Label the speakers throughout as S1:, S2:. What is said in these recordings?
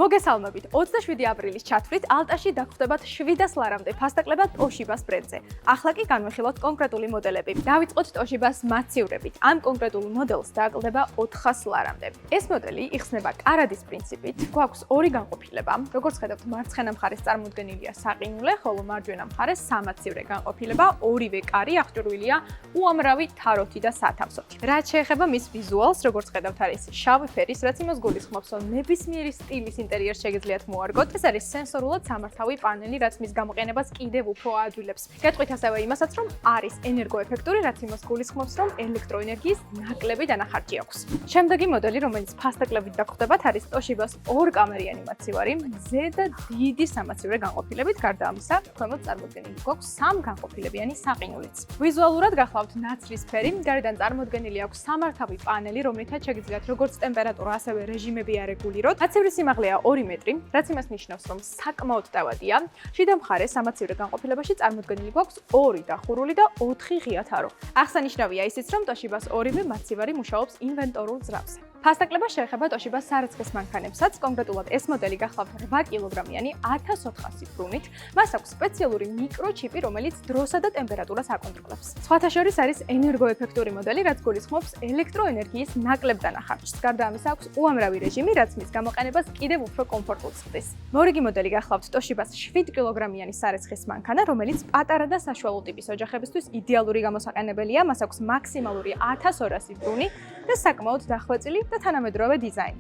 S1: მოგესალმებით. 27 აპრილის ჩათვლით ალტაში დაგხვდებათ 700 ლარამდე ფასტაკლება Toshiba-ს ბრენდზე. ახლა კი განვიხილოთ კონკრეტული მოდელები. დავიწყოთ Toshiba-ს მაცივრებით. ამ კონკრეტულ მოდელს დააკლდება 400 ლარამდე. ეს მოდელი იხსნება კარადის პრინციპით. გვაქვს ორი განყოფილება. როგორც ხედავთ, მარცხენა მხარეს წარმოდგენილია საყინულე, ხოლო მარჯვენა მხარეს სამაცივრე განყოფილება. ორივე კარი აღჭურვილია უამრავი თაროთი და სათავსოთი. რაც შეეხება მის ვიზუალს, როგორც ხედავთ, არის შავი ფერის, რაც იმას გულისხმობს, რომ ნებისმიერი სტილის ინტერიერს შეგიძლიათ მოარგოთ. ეს არის სენსორულად სამართავი პანელი, რაც მის გამოყენებას კიდევ უფრო აადვილებს. გეტყვით ასევე იმასაც, რომ არის ენერგოეფექტური, რაც იმას გულისხმობს, რომ ელექტროენერგიის ნაკლები დანახარჯი აქვს. შემდეგი მოდელი, რომელიც ფასტაკლებით დაგხვდებათ, არის Toshiba-ს ორკამერიანი მაცივარი, მზე და დიდი სამაცივრე განყოფილებით. გარდა ამისა, ქვემოთ წარმოდგენილი გვაქვს სამგანყოფილებიანი საყინულიც. ვიზუალურად გახლავთ ნაცრისფერი, გარედან წარმოდგენილი აქვს სამართავი პანელი, რომლითაც შეგიძლიათ როგორც ტემპერატურა, ასევე რეჟიმები არეგულიროთ. მაცივრის სიმაღლეა 2 მეტრი, რაც იმას ნიშნავს, რომ საკმაოდ დავადია. შიდა მხარეს სამაცივრე განყოფილებაში წარმოდგენილი გვაქვს 2 დახურული და 4 ღია თარო. აღსანიშნავია ისიც, რომ Toshiba-ს ორივე მაცივარი მუშაობს ინვენტორულ ძრავზე. ფასტაკლება შეეხება Toshiba-ს სარეცხის მანქანებსაც, კონკრეტულად ეს მოდელი გახლავთ 8 კილოგრამიანი 1400 ბრუნით. მას აქვს სპეციალური მიკროჩიპი, რომელიც დროსა და ტემპერატურას აკონტროლებს. სხვათა შორის არის ენერგოეფექტური მოდელი, რაც გულისხმობს ელექტროენერგიის ნაკლებ დანახარჯს. გარდა ამისა აქვს უამრავი რეჟიმი, რაც მის გამოყენებას კიდევ უფრო კომფორტულს ხდის. მორიგი მოდელი გახლავთ Toshiba-ს 7 კილოგრამიანი სარეცხის მანქანა, რომელიც პატარა და საშუალო ტიპის ოჯახებისთვის იდეალური გამოსაყენებელია. მას აქვს მაქსიმალური 1200 ბრუნი და საკმაოდ დახვეწილი და თანამედროვე დიზაინი.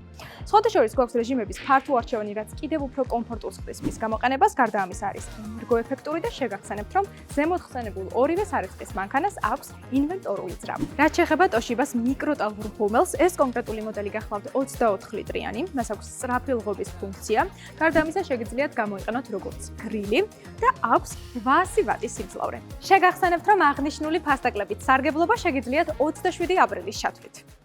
S1: სხვათა შორის გვაქვს რეჟიმების ფართო არჩევანი, რაც კიდევ უფრო კომფორტულს ხდის მის გამოყენებას. გარდა ამისა არის ენერგოეფექტური და შეგახსენებთ, რომ ზემოთხსენებულ ორივე სარეცხის მანქანას აქვს ინვენტორული ძრავა. რაც შეეხება Toshiba-ს მიკროტალღურ ჰომელს, ეს კონკრეტული მოდელი გახლავთ 24 ლიტრიანი, მას აქვს სწრაფი ლღობის ფუნქცია. გარდა ამისა შეგიძლიათ გამოიყენოთ როგორც გრილი და აქვს 800 ვატის სიმძლავრე. შეგახსენებთ, რომ აღნიშნული ფასტაკლებით სარგებლობა შეგიძლიათ 27 აპრილის ჩათვლით.